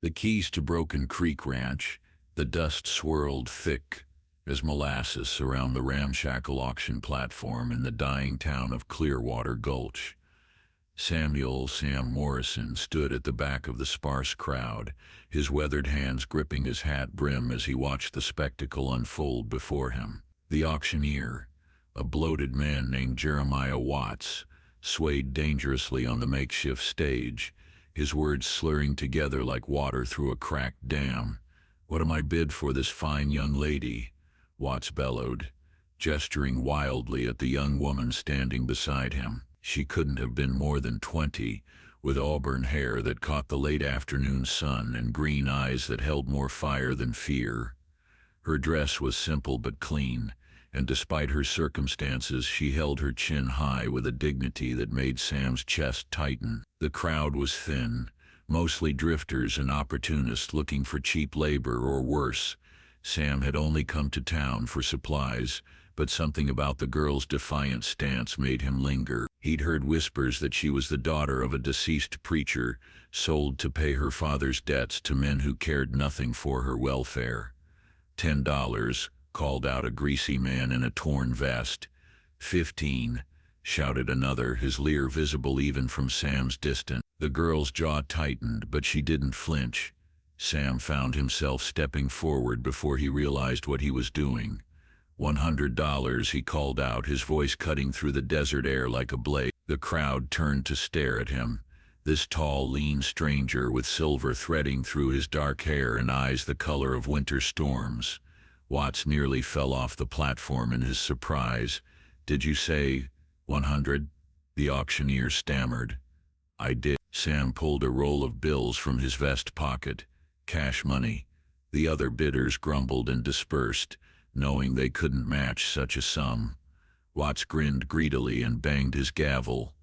The keys to Broken Creek Ranch. The dust swirled thick as molasses around the ramshackle auction platform in the dying town of Clearwater Gulch. Sam Morrison stood at the back of the sparse crowd, his weathered hands gripping his hat brim as he watched the spectacle unfold before him. The auctioneer, a bloated man named Jeremiah Watts, swayed dangerously on the makeshift stage, his words slurring together like water through a cracked dam. "What am I bid for this fine young lady?" Watts bellowed, gesturing wildly at the young woman standing beside him. She couldn't have been more than 20, with auburn hair that caught the late afternoon sun and green eyes that held more fire than fear. Her dress was simple but clean, and despite her circumstances, she held her chin high with a dignity that made Sam's chest tighten. The crowd was thin, mostly drifters and opportunists looking for cheap labor or worse. Sam had only come to town for supplies, but something about the girl's defiant stance made him linger. He'd heard whispers that she was the daughter of a deceased preacher, sold to pay her father's debts to men who cared nothing for her welfare. $10, called out a greasy man in a torn vest. 15, shouted another, his leer visible even from Sam's distance. The girl's jaw tightened, but she didn't flinch. Sam found himself stepping forward before he realized what he was doing. $100, he called out, his voice cutting through the desert air like a blade. The crowd turned to stare at him. This tall, lean stranger with silver threading through his dark hair and eyes the color of winter storms. Watts nearly fell off the platform in his surprise. "Did you say 100? The auctioneer stammered. "I did." Sam pulled a roll of bills from his vest pocket. Cash money. The other bidders grumbled and dispersed, knowing they couldn't match such a sum. Watts grinned greedily and banged his gavel.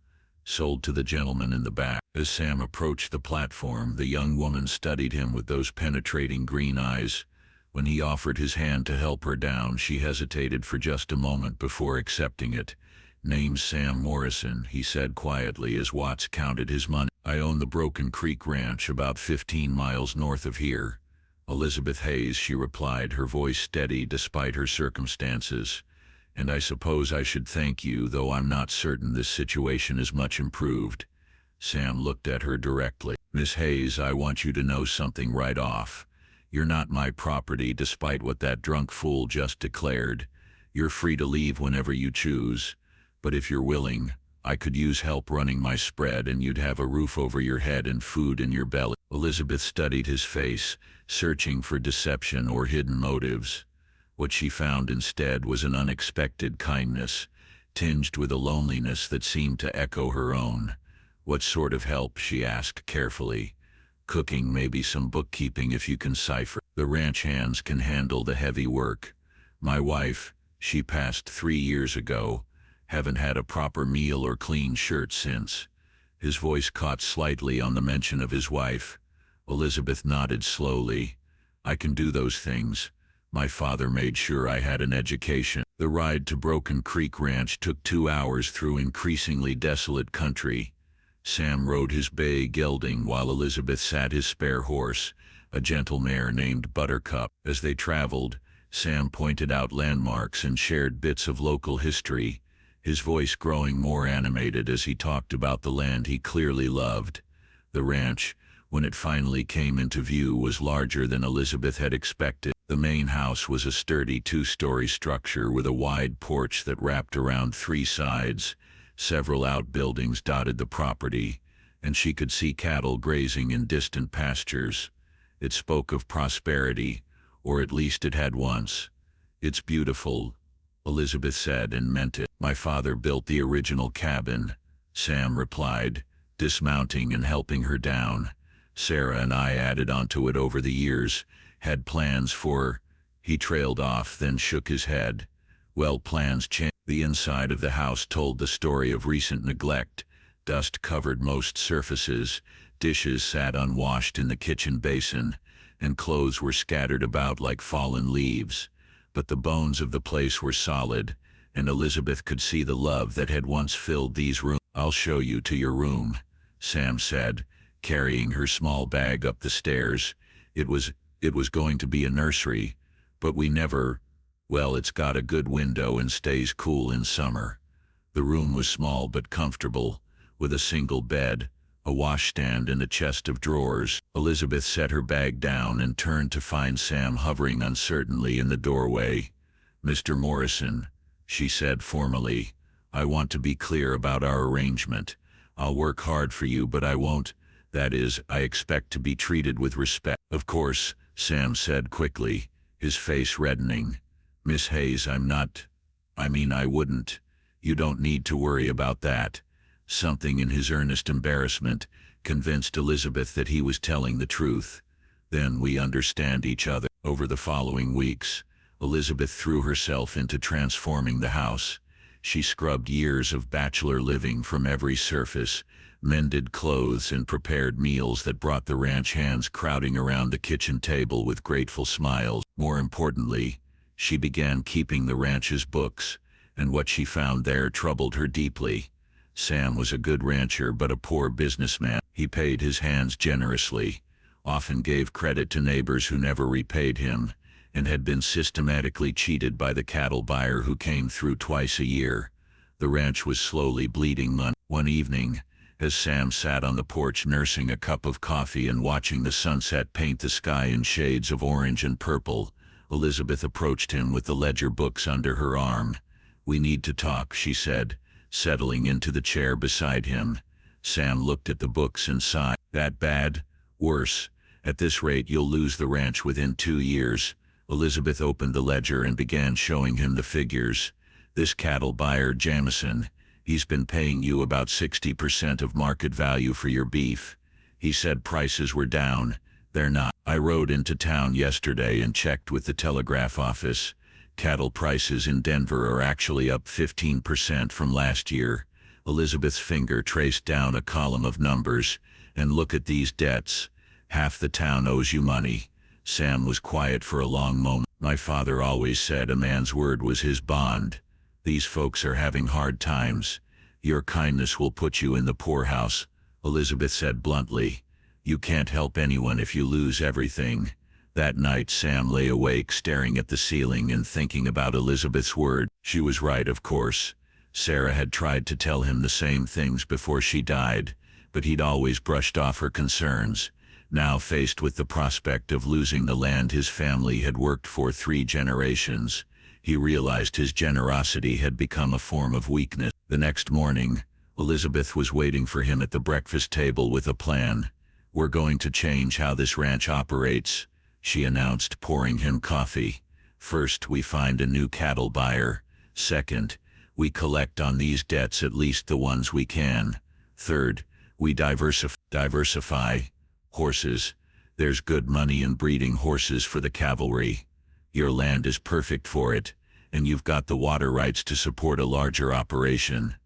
"Sold to the gentleman in the back." As Sam approached the platform, the young woman studied him with those penetrating green eyes. When he offered his hand to help her down, she hesitated for just a moment before accepting it. "Name's Sam Morrison," he said quietly as Watts counted his money. "I own the Broken Creek Ranch about 15 miles north of here." "Elizabeth Hayes," she replied, her voice steady despite her circumstances. "And I suppose I should thank you, though I'm not certain this situation is much improved." Sam looked at her directly. "Miss Hayes, I want you to know something right off. You're not my property, despite what that drunk fool just declared. You're free to leave whenever you choose. But if you're willing, I could use help running my spread, and you'd have a roof over your head and food in your belly." Elizabeth studied his face, searching for deception or hidden motives. What she found instead was an unexpected kindness, tinged with a loneliness that seemed to echo her own. "What sort of help?" she asked carefully. "Cooking, maybe some bookkeeping if you can cipher. The ranch hands can handle the heavy work. My wife, she passed 3 years ago. Haven't had a proper meal or clean shirt since." His voice caught slightly on the mention of his wife. Elizabeth nodded slowly. "I can do those things. My father made sure I had an education." The ride to Broken Creek Ranch took 2 hours through increasingly desolate country. Sam rode his bay gelding while Elizabeth sat his spare horse, a gentle mare named Buttercup. As they traveled, Sam pointed out landmarks and shared bits of local history, his voice growing more animated as he talked about the land he clearly loved. The ranch, when it finally came into view, was larger than Elizabeth had expected. The main house was a sturdy 2-story structure with a wide porch that wrapped around 3 sides. Several outbuildings dotted the property, and she could see cattle grazing in distant pastures. It spoke of prosperity, or at least it had once. "It's beautiful," Elizabeth said, and meant it. "My father built the original cabin," Sam replied, dismounting and helping her down. "Sarah and I added onto it over the years, had plans for—" He trailed off, then shook his head. "Well, plans change." The inside of the house told the story of recent neglect. Dust covered most surfaces, dishes sat unwashed in the kitchen basin, and clothes were scattered about like fallen leaves. But the bones of the place were solid, and Elizabeth could see the love that had once filled these rooms. "I'll show you to your room," Sam said, carrying her small bag up the stairs. It was going to be a nursery, but we never, well, it's got a good window and stays cool in summer. The room was small but comfortable, with a single bed, a washstand and a chest of drawers. Elizabeth set her bag down and turned to find Sam hovering uncertainly in the doorway. "Mr. Morrison," she said formally, "I want to be clear about our arrangement. I'll work hard for you, but I won't. That is, I expect to be treated with respect." "Of course," Sam said quickly, his face reddening. "Miss Hayes, I wouldn't. You don't need to worry about that." Something in his earnest embarrassment convinced Elizabeth that he was telling the truth. "Then we understand each other." Over the following weeks, Elizabeth threw herself into transforming the house. She scrubbed years of bachelor living from every surface, mended clothes and prepared meals that brought the ranch hands crowding around the kitchen table with grateful smiles. More importantly, she began keeping the ranch's books, and what she found there troubled her deeply. Sam was a good rancher but a poor businessman. He paid his hands generously, often gave credit to neighbors who never repaid him, and had been systematically cheated by the cattle buyer who came through twice a year. The ranch was slowly bleeding money. One evening, as Sam sat on the porch nursing a cup of coffee and watching the sunset paint the sky in shades of orange and purple, Elizabeth approached him with the ledger books under her arm. "We need to talk," she said, settling into the chair beside him. Sam looked at the books and sighed. "That bad? Worse. At this rate you'll lose the ranch within 2 years. Elizabeth opened the ledger and began showing him the figures. "This cattle buyer, Jamison, he's been paying you about 60% of market value for your beef. He said prices were down. They're not. I rode into town yesterday and checked with the telegraph office. Cattle prices in Denver are actually up 15% from last year." Elizabeth's finger traced down a column of numbers. "And look at these debts. Half the town owes you money." Sam was quiet for a long moment. "My father always said a man's word was his bond. These folks are having hard times. Your kindness will put you in the poorhouse," Elizabeth said bluntly. "You can't help anyone if you lose everything." That night Sam lay awake staring at the ceiling and thinking about Elizabeth's word. She was right, of course. Sarah had tried to tell him the same things before she died, but he'd always brushed off her concerns. Now faced with the prospect of losing the land his family had worked for 3 generations, he realized his generosity had become a form of weakness. The next morning, Elizabeth was waiting for him at the breakfast table with a plan. "We're going to change how this ranch operates," she announced, pouring him coffee. "First, we find a new cattle buyer. Second, we collect on these debts, at least the ones we can. Third, we diversify. Horses. There's good money in breeding horses for the cavalry. Your land is perfect for it, and you've got the water rights to support a larger operation."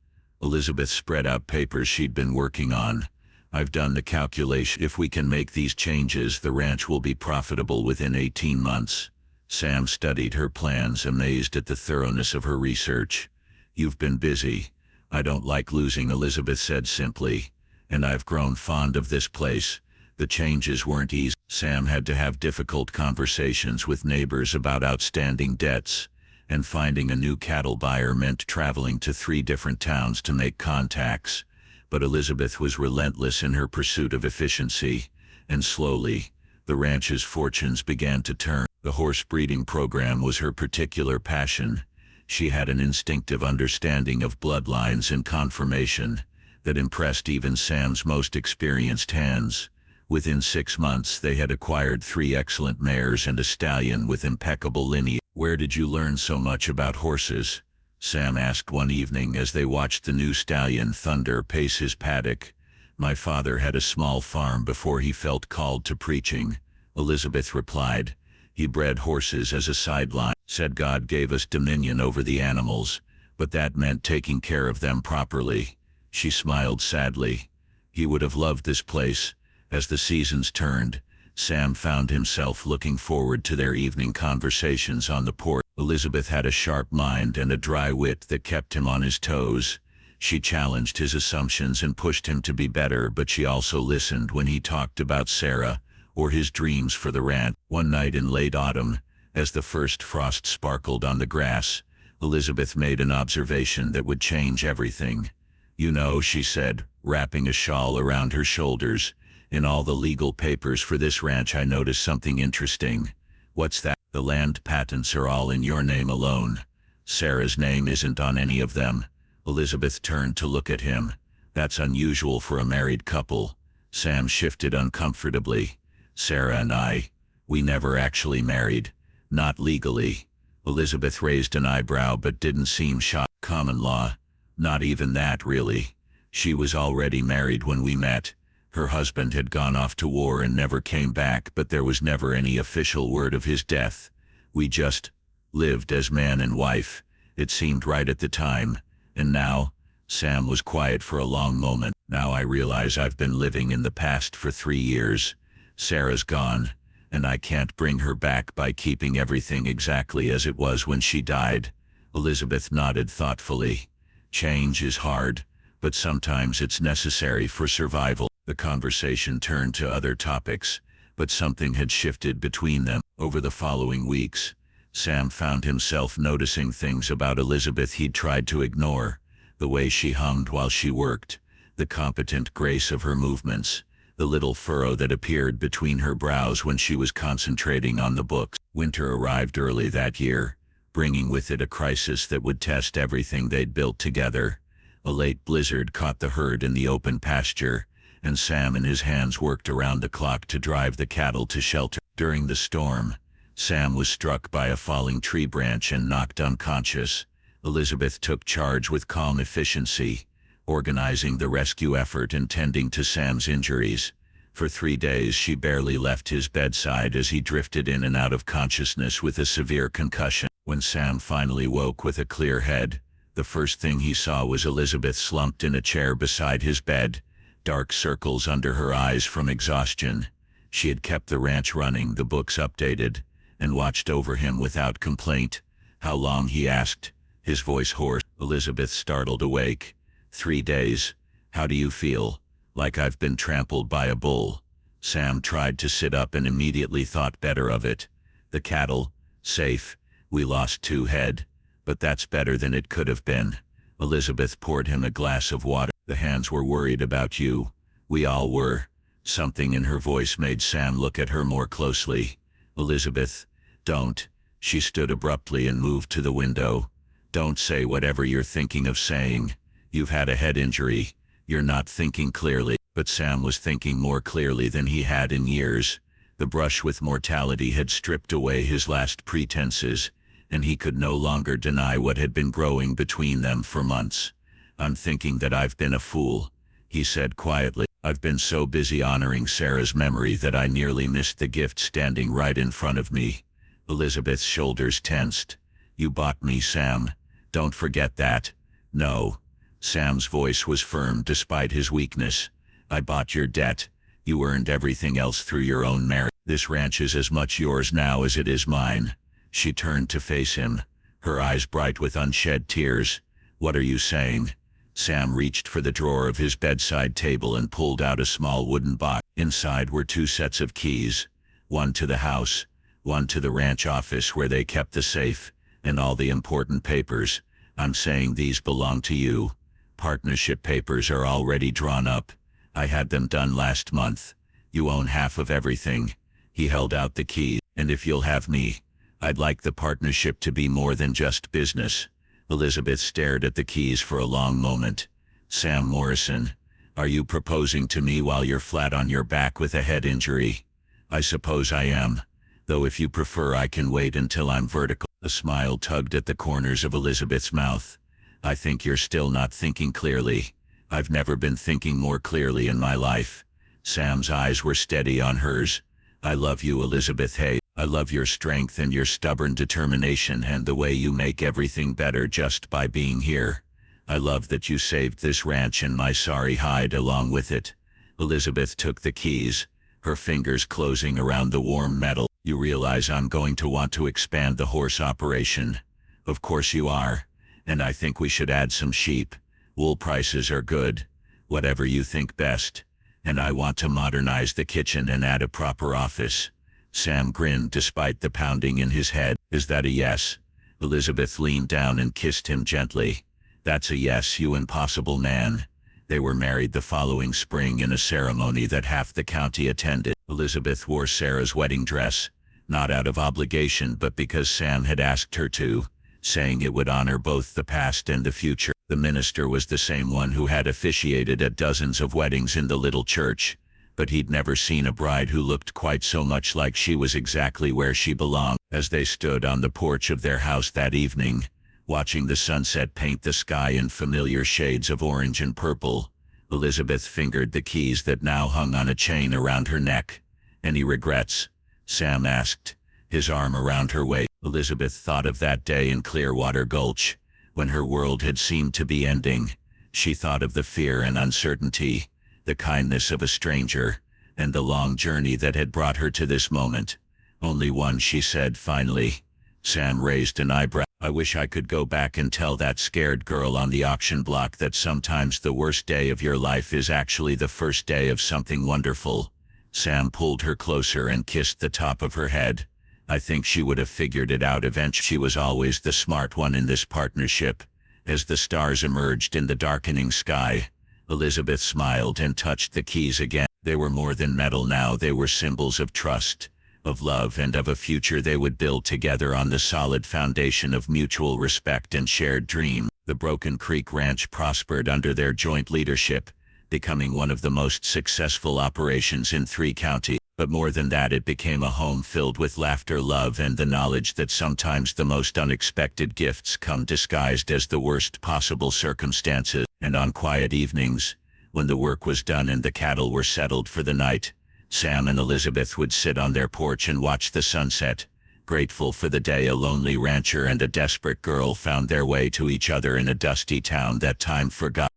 Elizabeth spread out papers she'd been working on. "I've done the calculation. If we can make these changes, the ranch will be profitable within 18 months. Sam studied her plans, amazed at the thoroughness of her research. "You've been busy. I don't like losing," Elizabeth said simply. "And I've grown fond of this place." The changes weren't easy. Sam had to have difficult conversations with neighbors about outstanding debts, and finding a new cattle buyer meant traveling to 3 different towns to make contacts. But Elizabeth was relentless in her pursuit of efficiency, and slowly, the ranch's fortunes began to turn. The horse breeding program was her particular passion. She had an instinctive understanding of bloodlines and conformation that impressed even Sam's most experienced hands. Within 6 months they had acquired 3 excellent mares and a stallion with impeccable lineage. "Where did you learn so much about horses?" Sam asked one evening as they watched the new stallion Thunder pace his paddock. "My father had a small farm before he felt called to preaching," Elizabeth replied. "He bred horses as a sideline. Said God gave us dominion over the animals, but that meant taking care of them properly." She smiled sadly. He would have loved this place. As the seasons turned, Sam found himself looking forward to their evening conversations on the porch. Elizabeth had a sharp mind and a dry wit that kept him on his toes. She challenged his assumptions and pushed him to be better, but she also listened when he talked about Sarah or his dreams for the ranch. One night in late autumn, as the first frost sparkled on the grass, Elizabeth made an observation that would change everything. "You know," she said, wrapping a shawl around her shoulders, "in all the legal papers for this ranch I noticed something interesting." "What's that?" "The land patents are all in your name alone. Sarah's name isn't on any of them." Elizabeth turned to look at him. "That's unusual for a married couple." Sam shifted uncomfortably. "Sarah and we never actually married. Not legally." Elizabeth raised an eyebrow but didn't seem shocked. "Common law?" "Not even that, really. She was already married when we met. Her husband had gone off to war and never came back, but there was never any official word of his death. We just lived as man and wife. It seemed right at the time. And now," Sam was quiet for a long moment, "now I realize I've been living in the past for 3 years. Sarah's gone, and I can't bring her back by keeping everything exactly as it was when she died." Elizabeth nodded thoughtfully. "Change is hard, but sometimes it's necessary for survival." The conversation turned to other topics, but something had shifted between them. Over the following weeks, Sam found himself noticing things about Elizabeth he'd tried to ignore: the way she hummed while she worked, the competent grace of her movements, the little furrow that appeared between her brows when she was concentrating on the books. Winter arrived early that year, bringing with it a crisis that would test everything they'd built together. A late blizzard caught the herd in the open pasture, and Sam and his hands worked around the clock to drive the cattle to shelter. During the storm, Sam was struck by a falling tree branch and knocked unconscious. Elizabeth took charge with calm efficiency, organizing the rescue effort and tending to Sam's injuries. For 3 days she barely left his bedside as he drifted in and out of consciousness with a severe concussion. When Sam finally woke with a clear head, the first thing he saw was Elizabeth slumped in a chair beside his bed, dark circles under her eyes from exhaustion. She had kept the ranch running, the books updated, and watched over him without complaint. "How long?" he asked, his voice hoarse. Elizabeth startled awake. 3 days. "How do you feel?" "Like I've been trampled by a bull." Sam tried to sit up and immediately thought better of it. "The cattle? Safe. We lost 2 head. But that's better than it could have been." Elizabeth poured him a glass of water. "The hands were worried about you. We all were." Something in her voice made Sam look at her more closely. "Elizabeth, don't." She stood abruptly and moved to the window. "Don't say whatever you're thinking of saying. You've had a head injury. You're not thinking clearly." But Sam was thinking more clearly than he had in years. The brush with mortality had stripped away his last pretenses, and he could no longer deny what had been growing between them for months. "I'm thinking that I've been a fool," he said quietly. "I've been so busy honoring Sarah's memory that I nearly missed the gift standing right in front of me." Elizabeth's shoulders tensed. "You bought me, Sam. Don't forget that." "No." Sam's voice was firm despite his weakness. "I bought your debt. You earned everything else through your own merit. This ranch is as much yours now as it is mine." She turned to face him, her eyes bright with unshed tears. "What are you saying?" Sam reached for the drawer of his bedside table and pulled out a small wooden box. Inside were 2 sets of keys, one to the house, one to the ranch office where they kept the safe, and all the important papers. "I'm saying these belong to you. Partnership papers are already drawn up. I had them done last month. You own half of everything." He held out the keys. "And if you'll have me, I'd like the partnership to be more than just business." Elizabeth stared at the keys for a long moment. "Sam Morrison, are you proposing to me while you're flat on your back with a head injury?" "I suppose I am. Though if you prefer I can wait until I'm vertical." A smile tugged at the corners of Elizabeth's mouth. "I think you're still not thinking clearly. I've never been thinking more clearly in my life." Sam's eyes were steady on hers. "I love you, Elizabeth Hay. I love your strength and your stubborn determination and the way you make everything better just by being here. I love that you saved this ranch and my sorry hide along with it." Elizabeth took the keys, her fingers closing around the warm metal. "You realize I'm going to want to expand the horse operation." "Of course you are. And I think we should add some sheep. Wool prices are good. Whatever you think best. And I want to modernize the kitchen and add a proper office. Sam grinned despite the pounding in his head. Is that a yes? Elizabeth leaned down and kissed him gently. That's a yes, you impossible man. They were married the following spring in a ceremony that half the county attended. Elizabeth wore Sarah's wedding dress, not out of obligation but because Sam had asked her to, saying it would honor both the past and the future. The minister was the same one who had officiated at dozens of weddings in the little church, but he'd never seen a bride who looked quite so much like she was exactly where she belonged. As they stood on the porch of their house that evening, watching the sunset paint the sky in familiar shades of orange and purple, Elizabeth fingered the keys that now hung on a chain around her neck. Any regrets? Sam asked, his arm around her waist. Elizabeth thought of that day in Clearwater Gulch, when her world had seemed to be ending. She thought of the fear and uncertainty, the kindness of a stranger, and the long journey that had brought her to this moment. Only one, she said finally. Sam raised an eyebrow. I wish I could go back and tell that scared girl on the auction block that sometimes the worst day of your life is actually the first day of something wonderful. Sam pulled her closer and kissed the top of her head. I think she would have figured it out eventually. She was always the smart one in this partnership. As the stars emerged in the darkening sky, Elizabeth smiled and touched the keys again. They were more than metal now, they were symbols of trust, of love, and of a future they would build together on the solid foundation of mutual respect and shared dream. The Broken Creek Ranch prospered under their joint leadership, becoming one of the most successful operations in 3 counties. But more than that, it became a home filled with laughter, love, and the knowledge that sometimes the most unexpected gifts come disguised as the worst possible circumstances. And on quiet evenings, when the work was done and the cattle were settled for the night, Sam and Elizabeth would sit on their porch and watch the sunset, grateful for the day a lonely rancher and a desperate girl found their way to each other in a dusty town that time forgot.